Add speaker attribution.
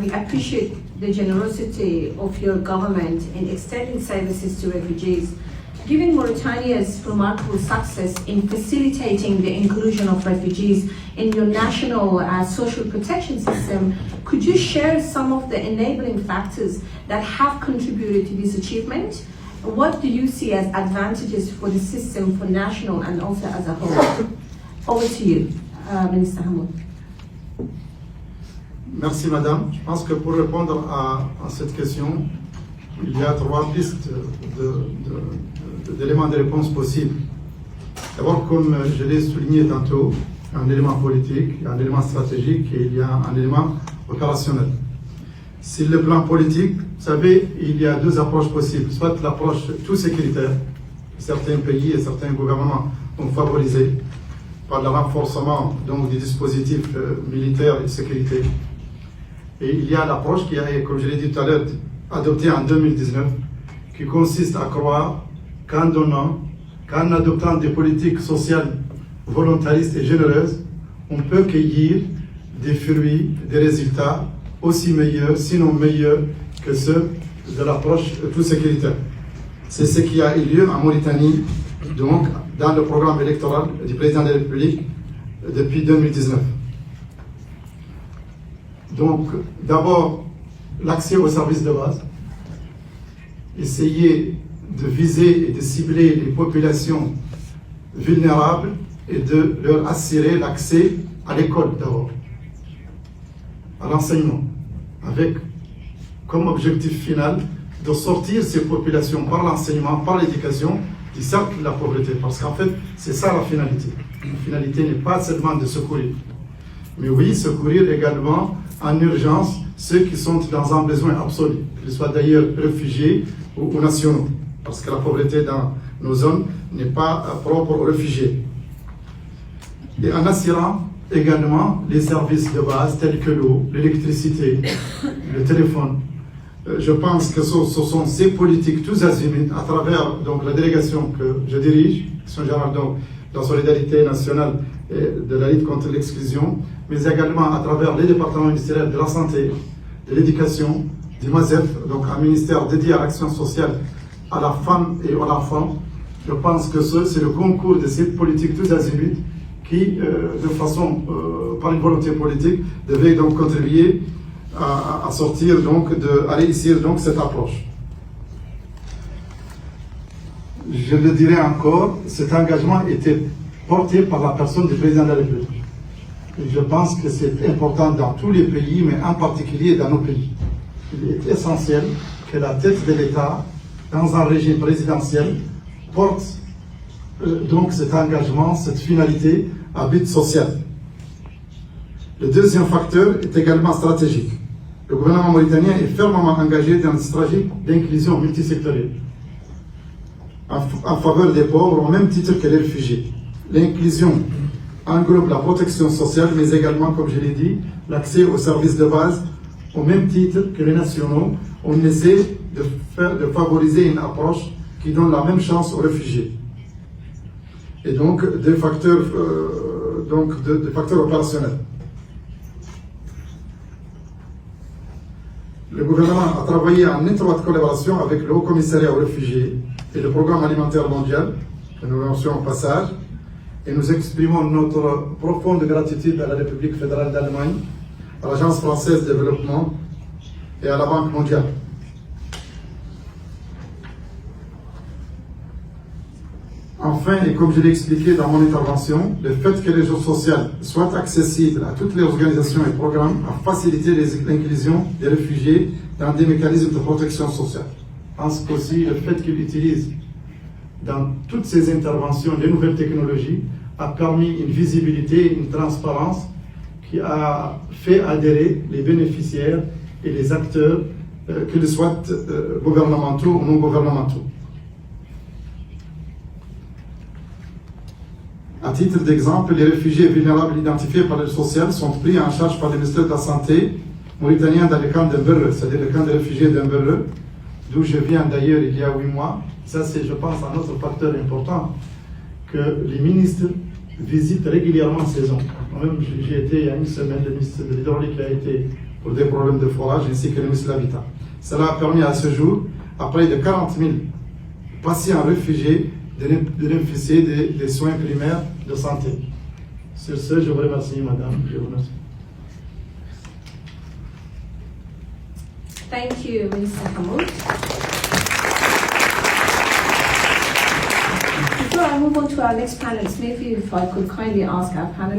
Speaker 1: we appreciate the generosity of your government in extending services to refugees. Given Mauritania's remarkable success in facilitating the inclusion of refugees in your national social protection system, could you share some of the enabling factors that have contributed to this achievement? What do you see as advantages for the system, for national and also as a whole? Over to you, Minister Hamoud.
Speaker 2: Merci Madame. Je pense que pour répondre à cette question, il y a trois pistes d'éléments de réponse possibles. D'abord, comme je l'ai souligné tantôt, un élément politique, un élément stratégique et il y a un élément opérationnel. Sur le plan politique, vous savez, il y a deux approches possibles. Soit l'approche tout sécuritaire, que certains pays et certains gouvernements ont favorisé par le renforcement donc, des dispositifs militaires et de sécurité. Et il y a l'approche qui a, comme je l'ai dit tout à l'heure, adoptée en 2019, qui consiste à croire qu'en donnant, qu'en adoptant des politiques sociales volontaristes et généreuses, on peut cueillir des fruits, des résultats aussi meilleurs, sinon meilleurs que ceux de l'approche tout sécuritaire. C'est ce qui a eu lieu en Mauritanie, donc dans le programme électoral du président de la République depuis 2019. Donc, d'abord, l'accès aux services de base, essayer de viser et de cibler les populations vulnérables et de leur assurer l'accès à l'école d'abord, à l'enseignement, avec comme objectif final de sortir ces populations par l'enseignement, par l'éducation, du cercle de la pauvreté. Parce qu'en fait, c'est ça la finalité. La finalité n'est pas seulement de secourir, mais oui, secourir également en urgence ceux qui sont dans un besoin absolu, qu'ils soient d'ailleurs réfugiés ou nationaux, parce que la pauvreté dans nos zones n'est pas propre aux réfugiés. Et en assurant également les services de base tels que l'eau, l'électricité, le téléphone. Je pense que ce sont ces politiques tous azimuts à travers donc, la délégation que je dirige, Direction générale donc, de la solidarité nationale et de la lutte contre l'exclusion, mais également à travers les départements ministériels de la santé, de l'éducation, du MASEF, donc un ministère dédié à l'action sociale à la femme et à l'enfant. Je pense que c'est le concours de ces politiques tous azimuts qui, de façon, par une volonté politique, devait donc contribuer à sortir donc, à réussir donc cette approche. Je le dirai encore, cet engagement était porté par la personne du président de la République. Et je pense que c'est important dans tous les pays, mais en particulier dans nos pays. Il est essentiel que la tête de l'État, dans un régime présidentiel, porte donc cet engagement, cette finalité à but social. Le deuxième facteur est également stratégique. Le gouvernement mauritanien est fermement engagé dans une stratégie d'inclusion multisectorielle en faveur des pauvres au même titre que les réfugiés. L'inclusion englobe la protection sociale, mais également, comme je l'ai dit, l'accès aux services de base au même titre que les nationaux. On essaie de favoriser une approche qui donne la même chance aux réfugiés. Et donc, des facteurs opérationnels. Le gouvernement a travaillé en étroite collaboration avec le Haut Commissariat aux réfugiés et le Programme alimentaire mondial, que nous lançons au passage, et nous exprimons notre profonde gratitude à la République fédérale d'Allemagne, à l'Agence française de développement et à la Banque mondiale. Enfin, et comme je l'ai expliqué dans mon intervention, le fait que les jours sociaux soient accessibles à toutes les organisations et programmes a facilité l'inclusion des réfugiés dans des mécanismes de protection sociale. Je pense qu'aussi le fait qu'ils utilisent dans toutes ces interventions les nouvelles technologies a permis une visibilité, une transparence qui a fait adhérer les bénéficiaires et les acteurs, qu'ils soient gouvernementaux ou non gouvernementaux. À titre d'exemple, les réfugiés vulnérables identifiés par l'aide sociale sont pris en charge par le ministère de la Santé mauritanien dans le camp d'Emberle, c'est-à-dire le camp des réfugiés d'Emberle, d'où je viens d'ailleurs il y a 8 mois. Ça, c'est, je pense, un autre facteur important, que les ministres visitent régulièrement ces zones. Moi-même, j'ai été il y a une semaine, le ministre de l'Hydraulique a été pour des problèmes de forage ainsi que le ministre de l'Habitat. Cela a permis à ce jour, à près de 40 000 patients réfugiés, de bénéficier des soins primaires de santé. Sur ce, je vous remercie, madame. Je vous remercie.
Speaker 1: Thank you, Minister Hamoud. Before I move on to our next panelist, maybe if I could kindly ask our panelists